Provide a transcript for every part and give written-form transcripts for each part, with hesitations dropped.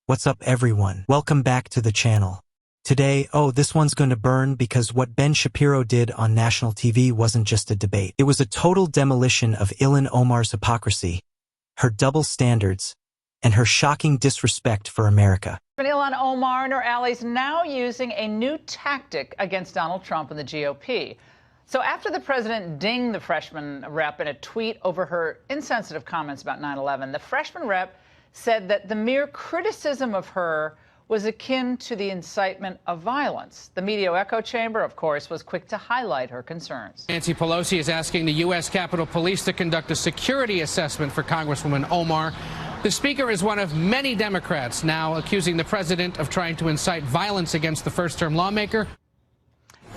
What's up everyone? Welcome back to the channel. Today, this one's going to burn because what Ben Shapiro did on national TV wasn't just a debate. It was a total demolition of Ilhan Omar's hypocrisy, her double standards, and her shocking disrespect for America. Ilhan Omar and her allies now using a new tactic against Donald Trump and the GOP. So after the president dinged the freshman rep in a tweet over her insensitive comments about 9/11, the freshman rep said that the mere criticism of her was akin to the incitement of violence. The media echo chamber, of course, was quick to highlight her concerns. Nancy Pelosi is asking the U.S. Capitol Police to conduct a security assessment for Congresswoman Omar. The speaker is one of many Democrats now accusing the president of trying to incite violence against the first-term lawmaker.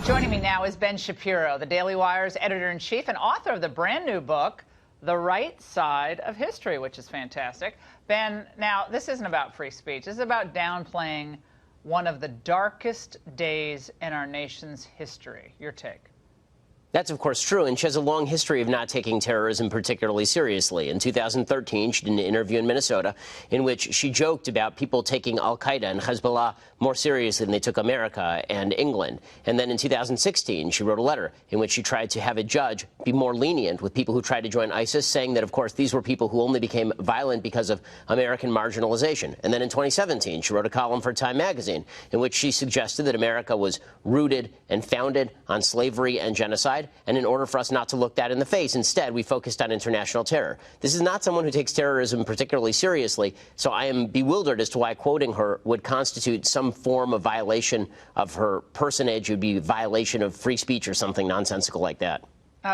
Joining me now is Ben Shapiro, the Daily Wire's editor-in-chief and author of the brand-new book, The Right Side of History, which is fantastic. Ben, now, this isn't about free speech. This is about downplaying one of the darkest days in our nation's history. Your take. That's, of course, true, and she has a long history of not taking terrorism particularly seriously. In 2013, she did an interview in Minnesota in which she joked about people taking al-Qaeda and Hezbollah more seriously than they took America and England. And then in 2016, she wrote a letter in which she tried to have a judge be more lenient with people who tried to join ISIS, saying that, of course, these were people who only became violent because of American marginalization. And then in 2017, she wrote a column for Time magazine in which she suggested that America was rooted and founded on slavery and genocide. And in order for us not to look that in the face, instead, we focused on international terror. This is not someone who takes terrorism particularly seriously, so I am bewildered as to why quoting her would constitute some form of violation of her personage. It would be a violation of free speech or something nonsensical like that.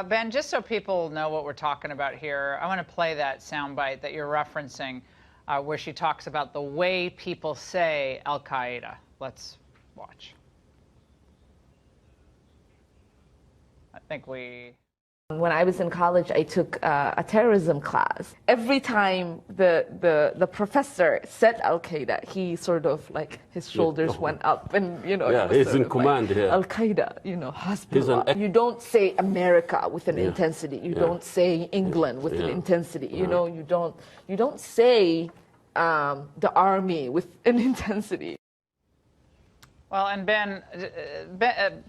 Ben, just so people know what we're talking about here, I want to play that soundbite that you're referencing where she talks about the way people say al-Qaeda. Let's watch. I think When I was in college, I took a terrorism class. Every time the professor said Al-Qaeda, he sort of like his shoulders went up, and he's in command here. Al-Qaeda, Hezbollah. You don't say America with an intensity. You don't say England with an intensity. You don't say the army with an intensity. Well, and Ben,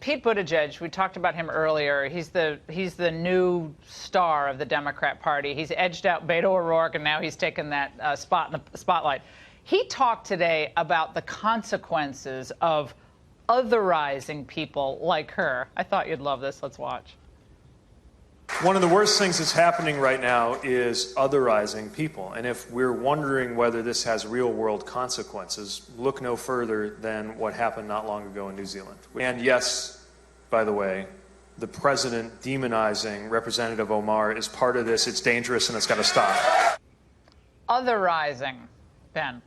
Pete Buttigieg, we talked about him earlier. He's the new star of the Democrat Party. He's edged out Beto O'Rourke, and now he's taken that spot in the spotlight. He talked today about the consequences of otherizing people like her. I thought you'd love this. Let's watch. One of the worst things that's happening right now is otherizing people. And if we're wondering whether this has real-world consequences, look no further than what happened not long ago in New Zealand. And yes, by the way, the president demonizing Representative Omar is part of this. It's dangerous and it's got to stop. Otherizing, Ben.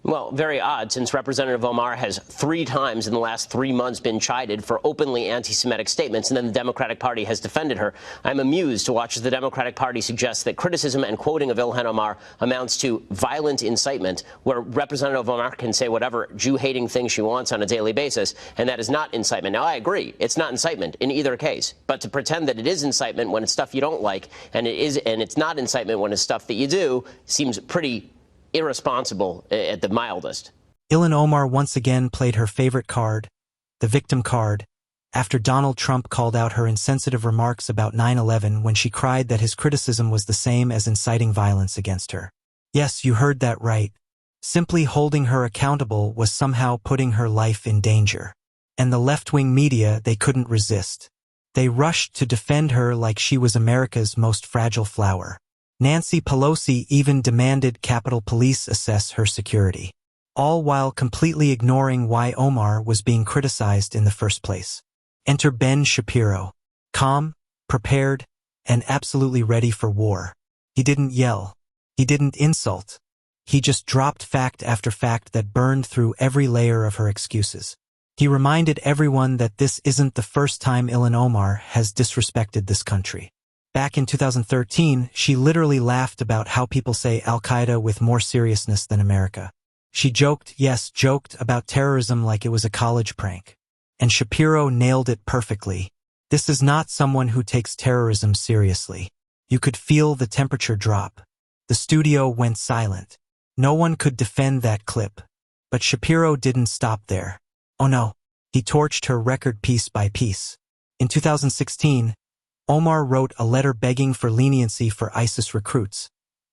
Well, very odd, since Representative Omar has 3 times in the last 3 months been chided for openly anti-Semitic statements, and then the Democratic Party has defended her. I'm amused to watch as the Democratic Party suggests that criticism and quoting of Ilhan Omar amounts to violent incitement, where Representative Omar can say whatever Jew-hating thing she wants on a daily basis, and that is not incitement. Now, I agree, it's not incitement in either case, but to pretend that it is incitement when it's stuff you don't like, and it's not incitement when it's stuff that you do, seems pretty irresponsible at the mildest. Ilhan Omar once again played her favorite card, the victim card, after Donald Trump called out her insensitive remarks about 9/11 when she cried that his criticism was the same as inciting violence against her. Yes, you heard that right. Simply holding her accountable was somehow putting her life in danger. And the left-wing media, they couldn't resist. They rushed to defend her like she was America's most fragile flower. Nancy Pelosi even demanded Capitol Police assess her security, all while completely ignoring why Omar was being criticized in the first place. Enter Ben Shapiro, calm, prepared, and absolutely ready for war. He didn't yell. He didn't insult. He just dropped fact after fact that burned through every layer of her excuses. He reminded everyone that this isn't the first time Ilhan Omar has disrespected this country. Back in 2013, she literally laughed about how people say Al-Qaeda with more seriousness than America. She joked about terrorism like it was a college prank. And Shapiro nailed it perfectly. This is not someone who takes terrorism seriously. You could feel the temperature drop. The studio went silent. No one could defend that clip. But Shapiro didn't stop there. Oh no, he torched her record piece by piece. In 2016, Omar wrote a letter begging for leniency for ISIS recruits,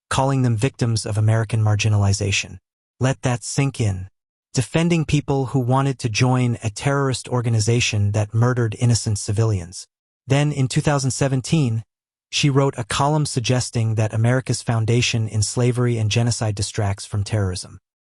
calling them victims of American marginalization. Let that sink in. Defending people who wanted to join a terrorist organization that murdered innocent civilians. Then, in 2017, she wrote a column suggesting that America's foundation in slavery and genocide distracts from terrorism.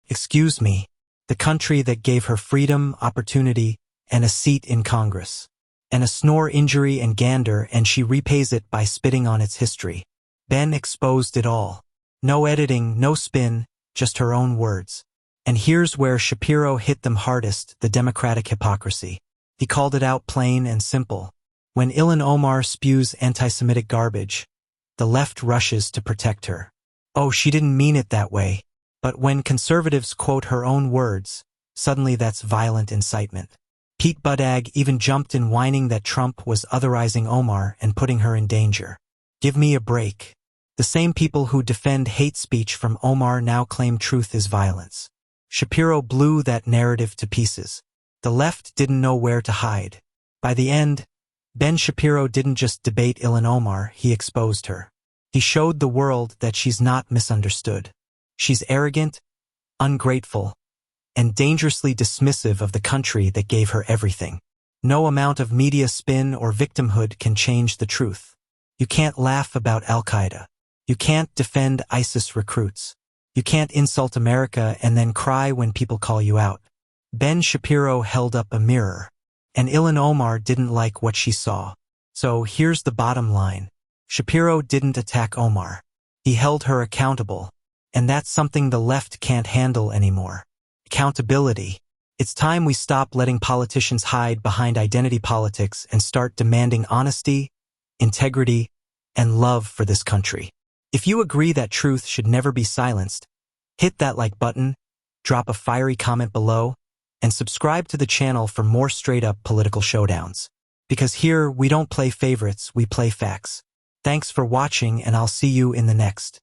Excuse me, the country that gave her freedom, opportunity, and a seat in Congress. And a snore injury and gander, and she repays it by spitting on its history. Ben exposed it all. No editing, no spin, just her own words. And here's where Shapiro hit them hardest, the Democratic hypocrisy. He called it out plain and simple. When Ilhan Omar spews anti-Semitic garbage, the left rushes to protect her. Oh, she didn't mean it that way. But when conservatives quote her own words, suddenly that's violent incitement. Pete Buttigieg even jumped in whining that Trump was otherizing Omar and putting her in danger. Give me a break. The same people who defend hate speech from Omar now claim truth is violence. Shapiro blew that narrative to pieces. The left didn't know where to hide. By the end, Ben Shapiro didn't just debate Ilhan Omar, he exposed her. He showed the world that she's not misunderstood. She's arrogant, ungrateful, and dangerously dismissive of the country that gave her everything. No amount of media spin or victimhood can change the truth. You can't laugh about Al-Qaeda. You can't defend ISIS recruits. You can't insult America and then cry when people call you out. Ben Shapiro held up a mirror, and Ilhan Omar didn't like what she saw. So here's the bottom line. Shapiro didn't attack Omar. He held her accountable, and that's something the left can't handle anymore. Accountability. It's time we stop letting politicians hide behind identity politics and start demanding honesty, integrity, and love for this country. If you agree that truth should never be silenced, hit that like button, drop a fiery comment below, and subscribe to the channel for more straight-up political showdowns. Because here, we don't play favorites, we play facts. Thanks for watching, and I'll see you in the next.